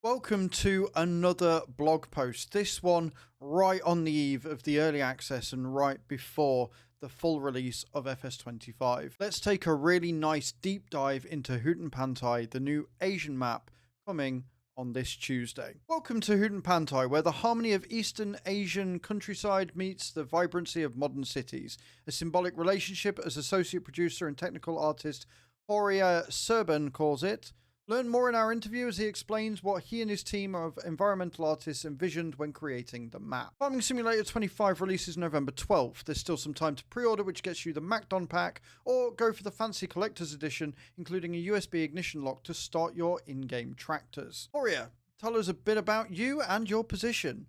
Welcome to another blog post. This one right on the eve of the early access and right before the full release of FS25. Let's take a really nice deep dive into HUTAN Pantai, the new Asian map coming on this Tuesday. Welcome to HUTAN Pantai, where the harmony of Eastern Asian countryside meets the vibrancy of modern cities. A symbolic relationship, as associate producer and technical artist Horia calls it. Learn more in our interview as he explains what he and his team of environmental artists envisioned when creating the map. Farming Simulator 25 releases November 12th. There's still some time to pre-order, which gets you the MacDon pack, or go for the fancy collector's edition, including a USB ignition lock to start your in-game tractors. Horia, tell us a bit about you and your position.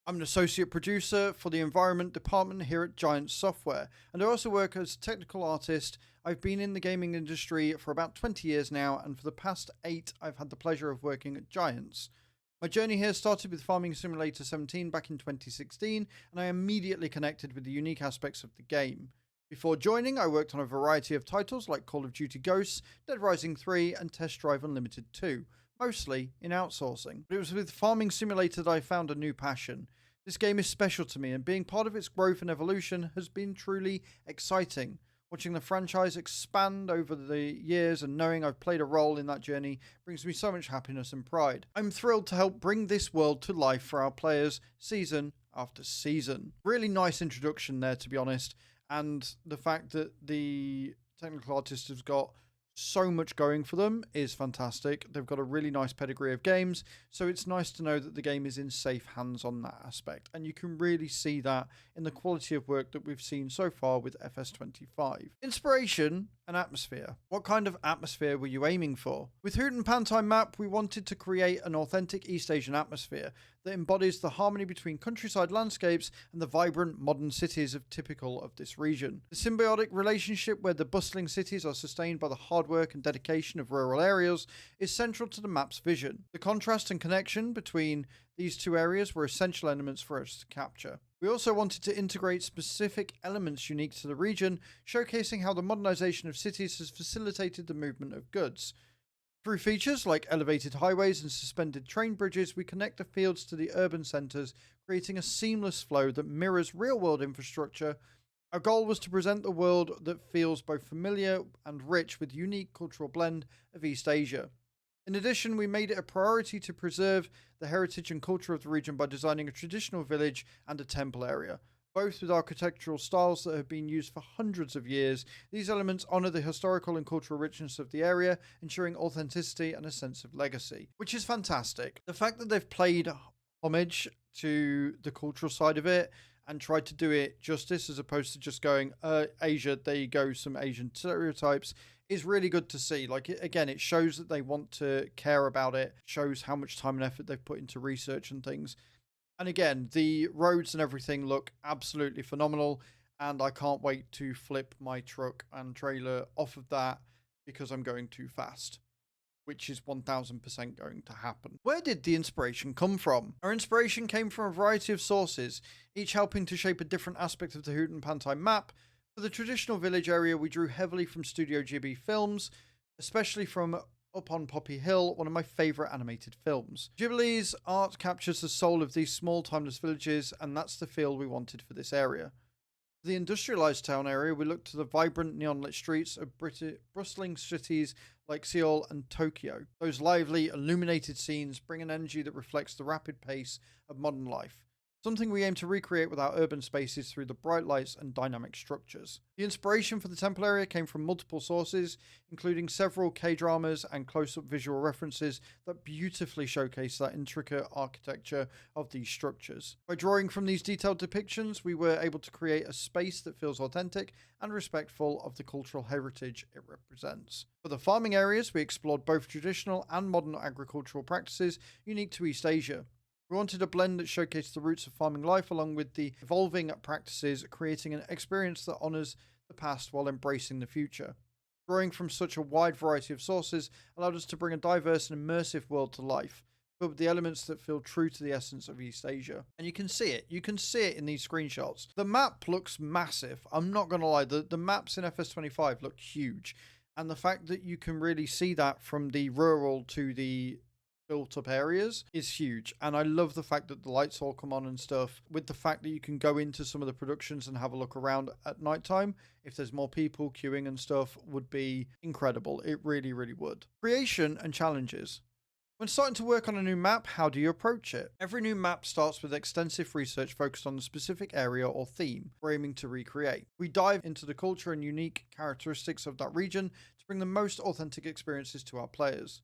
I'm an associate producer for the environment department here at Giant Software, and I also work as a technical artist. I've been in the gaming industry for about 20 years now, and for the past 8, I've had the pleasure of working at Giants. My journey here started with Farming Simulator 17 back in 2016, and I immediately connected with the unique aspects of the game. Before joining, I worked on a variety of titles like Call of Duty Ghosts, Dead Rising 3, and Test Drive Unlimited 2. Mostly in outsourcing. But it was with Farming Simulator that I found a new passion. This game is special to me, and being part of its growth and evolution has been truly exciting. Watching the franchise expand over the years and knowing I've played a role in that journey brings me so much happiness and pride. I'm thrilled to help bring this world to life for our players season after season. Really nice introduction there, to be honest, and the fact that the technical artist has got so much going for them is fantastic. They've got a really nice pedigree of games, so it's nice to know that the game is in safe hands on that aspect, and you can really see that in the quality of work that we've seen so far with FS25. Inspiration and atmosphere. What kind of atmosphere were you aiming for? With HUTAN Pantai map, we wanted to create an authentic East Asian atmosphere that embodies the harmony between countryside landscapes and the vibrant modern cities typical of this region. The symbiotic relationship where the bustling cities are sustained by the hard work and dedication of rural areas is central to the map's vision. The contrast and connection between these two areas were essential elements for us to capture. We also wanted to integrate specific elements unique to the region, showcasing how the modernization of cities has facilitated the movement of goods. Through features like elevated highways and suspended train bridges, we connect the fields to the urban centres, creating a seamless flow that mirrors real-world infrastructure. Our goal was to present the world that feels both familiar and rich with unique cultural blend of East Asia. In addition, we made it a priority to preserve the heritage and culture of the region by designing a traditional village and a temple area. Both with architectural styles that have been used for hundreds of years, these elements honour the historical and cultural richness of the area, ensuring authenticity and a sense of legacy, which is fantastic. The fact that they've played homage to the cultural side of it and tried to do it justice as opposed to just going, Asia, there you go, some Asian stereotypes, is really good to see. Like, again, it shows that they want to care about it, shows how much time and effort they've put into research and things. And again, the roads and everything look absolutely phenomenal, and I can't wait to flip my truck and trailer off of that because I'm going too fast, which is 1000% going to happen. Where did the inspiration come from? Our inspiration came from a variety of sources, each helping to shape a different aspect of the HUTAN Pantai map. For the traditional village area, we drew heavily from Studio Ghibli films, especially from Up on Poppy Hill, one of my favourite animated films. Ghibli's art captures the soul of these small timeless villages, and that's the feel we wanted for this area. For the industrialised town area, we looked to the vibrant neon-lit streets of bustling cities like Seoul and Tokyo. Those lively, illuminated scenes bring an energy that reflects the rapid pace of modern life. Something we aim to recreate with our urban spaces through the bright lights and dynamic structures. The inspiration for the temple area came from multiple sources, including several K-dramas and close-up visual references that beautifully showcase that intricate architecture of these structures. By drawing from these detailed depictions, we were able to create a space that feels authentic and respectful of the cultural heritage it represents. For the farming areas, we explored both traditional and modern agricultural practices unique to East Asia. We wanted a blend that showcased the roots of farming life along with the evolving practices, creating an experience that honours the past while embracing the future. Drawing from such a wide variety of sources allowed us to bring a diverse and immersive world to life, but with the elements that feel true to the essence of East Asia. And you can see it. You can see it in these screenshots. The map looks massive. I'm not going to lie. The maps in FS25 look huge. And the fact that you can really see that from the rural to the built up areas is huge. And I love the fact that the lights all come on and stuff, with the fact that you can go into some of the productions and have a look around at nighttime. If there's more people queuing and stuff, would be incredible. It really, really would. Creation and challenges. When starting to work on a new map, how do you approach it? Every new map starts with extensive research focused on the specific area or theme we're aiming to recreate. We dive into the culture and unique characteristics of that region to bring the most authentic experiences to our players.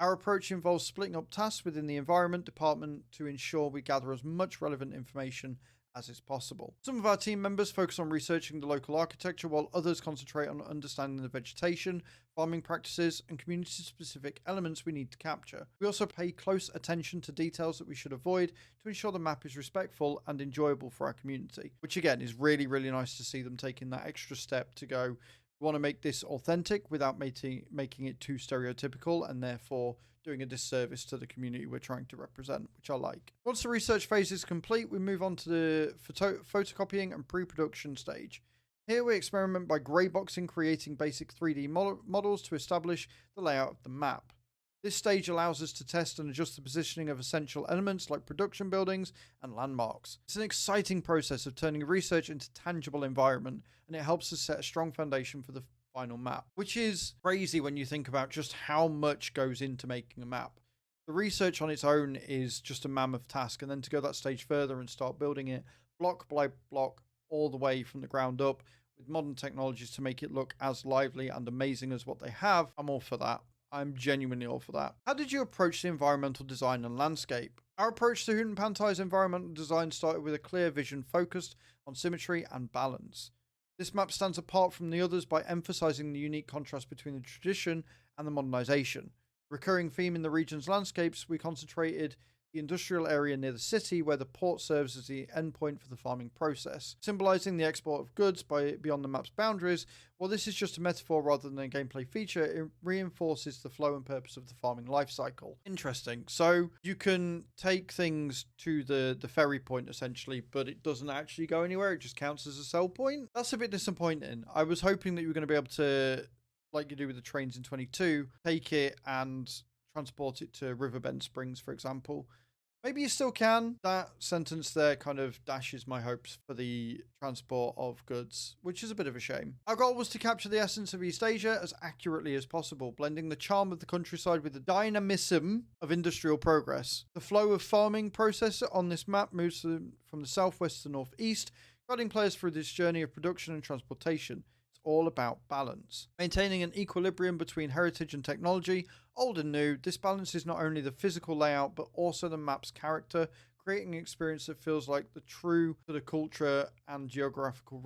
Our approach involves splitting up tasks within the environment department to ensure we gather as much relevant information as is possible. Some of our team members focus on researching the local architecture, while others concentrate on understanding the vegetation, farming practices, and community-specific elements we need to capture. We also pay close attention to details that we should avoid to ensure the map is respectful and enjoyable for our community, which again is really, really nice to see them taking that extra step to go, we want to make this authentic without making it too stereotypical and therefore doing a disservice to the community we're trying to represent, which I like. Once the research phase is complete, we move on to the photocopying and pre-production stage. Here we experiment by greyboxing, creating basic 3D models to establish the layout of the map. This stage allows us to test and adjust the positioning of essential elements like production buildings and landmarks. It's an exciting process of turning research into tangible environment, and it helps us set a strong foundation for the final map, which is crazy when you think about just how much goes into making a map. The research on its own is just a mammoth task, and then to go that stage further and start building it block by block all the way from the ground up with modern technologies to make it look as lively and amazing as what they have, I'm all for that. I'm genuinely all for that. How did you approach the environmental design and landscape? Our approach to HUTAN PANTAI's environmental design started with a clear vision focused on symmetry and balance. This map stands apart from the others by emphasizing the unique contrast between the tradition and the modernization. Recurring theme in the region's landscapes, we concentrated the industrial area near the city, where the port serves as the endpoint for the farming process, symbolizing the export of goods beyond the map's boundaries. While this is just a metaphor rather than a gameplay feature, it reinforces the flow and purpose of the farming life cycle. Interesting. So you can take things to the ferry point essentially, but it doesn't actually go anywhere. It just counts as a sell point. That's a bit disappointing. I was hoping that you were going to be able to, like you do with the trains in 22, take it and transport it to Riverbend Springs, for example. Maybe you still can. That sentence there kind of dashes my hopes for the transport of goods, which is a bit of a shame. Our goal was to capture the essence of East Asia as accurately as possible, blending the charm of the countryside with the dynamism of industrial progress. The flow of farming process on this map moves from the southwest to northeast, guiding players through this journey of production and transportation. All about balance. Maintaining an equilibrium between heritage and technology, old and new, this balance is not only the physical layout but also the map's character, creating an experience that feels like the true to the culture and geographical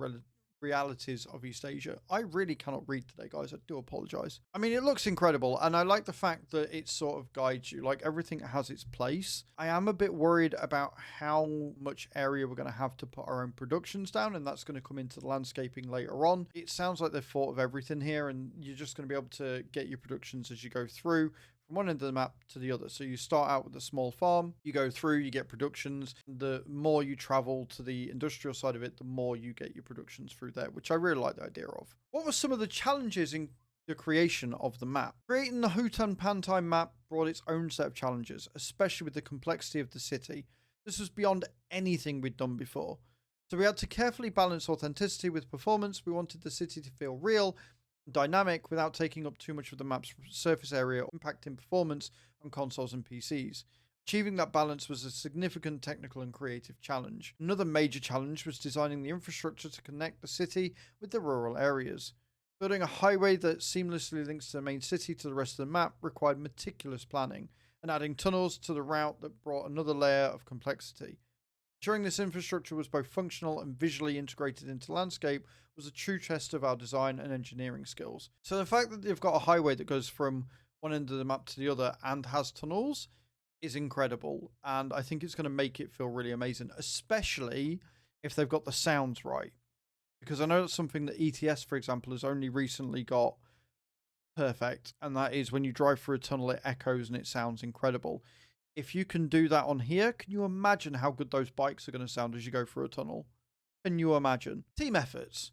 realities of East Asia. I really cannot read today, guys. I do apologize. I mean, it looks incredible, and I like the fact that it sort of guides you. Like, everything has its place. I am a bit worried about how much area we're going to have to put our own productions down, and that's going to come into the landscaping later on. It sounds like they've thought of everything here, and you're just going to be able to get your productions as you go through from one end of the map to the other. So you start out with a small farm, you go through, you get productions. The more you travel to the industrial side of it, the more you get your productions through there, which I really like the idea of. What were some of the challenges in the creation of the map? Creating the HUTAN PANTAI map brought its own set of challenges, especially with the complexity of the city. This was beyond anything we'd done before. So we had to carefully balance authenticity with performance. We wanted the city to feel real, dynamic, without taking up too much of the map's surface area or impacting performance on consoles and PCs. Achieving that balance was a significant technical and creative challenge. Another major challenge was designing the infrastructure to connect the city with the rural areas. Building a highway that seamlessly links the main city to the rest of the map required meticulous planning, and adding tunnels to the route that brought another layer of complexity. Ensuring this infrastructure was both functional and visually integrated into landscape was a true test of our design and engineering skills. So the fact that they've got a highway that goes from one end of the map to the other and has tunnels is incredible. And I think it's going to make it feel really amazing, especially if they've got the sounds right. Because I know that's something that ETS, for example, has only recently got perfect. And that is when you drive through a tunnel, it echoes and it sounds incredible. If you can do that on here, can you imagine how good those bikes are going to sound as you go through a tunnel? Can you imagine? Team efforts.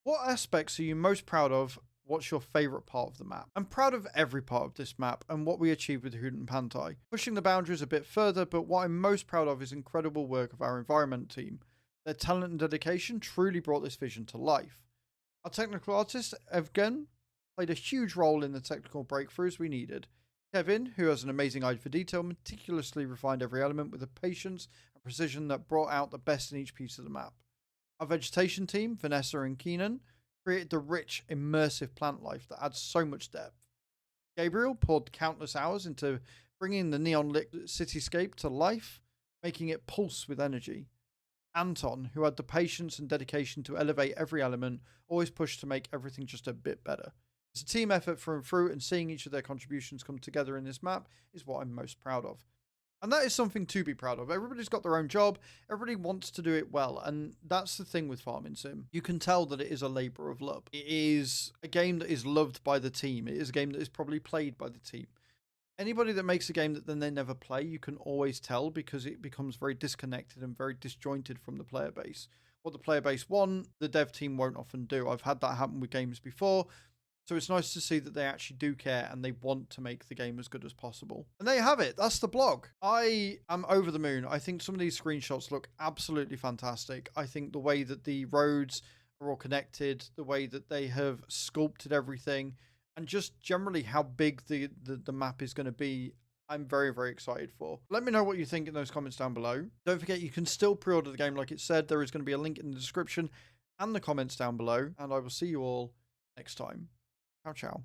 What aspects are you most proud of what's your favorite part of the map? I'm proud of every part of this map and what we achieved with HUTAN PANTAI, pushing the boundaries a bit further, but what I'm most proud of is incredible work of our environment team. Their talent and dedication truly brought this vision to life. Our technical artist, Evgen, played a huge role in the technical breakthroughs we needed. Kevin, who has an amazing eye for detail, meticulously refined every element with a patience and precision that brought out the best in each piece of the map. Our vegetation team, Vanessa and Keenan, created the rich, immersive plant life that adds so much depth. Gabriel poured countless hours into bringing the neon-lit cityscape to life, making it pulse with energy. Anton, who had the patience and dedication to elevate every element, always pushed to make everything just a bit better. It's a team effort through and through, and seeing each of their contributions come together in this map is what I'm most proud of. And that is something to be proud of. Everybody's got their own job. Everybody wants to do it well. And that's the thing with Farming Sim. You can tell that it is a labor of love. It is a game that is loved by the team. It is a game that is probably played by the team. Anybody that makes a game that then they never play, you can always tell because it becomes very disconnected and very disjointed from the player base. What the player base want, the dev team won't often do. I've had that happen with games before. So it's nice to see that they actually do care and they want to make the game as good as possible. And there you have it. That's the blog. I am over the moon. I think some of these screenshots look absolutely fantastic. I think the way that the roads are all connected, the way that they have sculpted everything, and just generally how big the map is going to be, I'm very, very excited for. Let me know what you think in those comments down below. Don't forget, you can still pre-order the game like it said. There is going to be a link in the description and the comments down below. And I will see you all next time. Ciao, ciao.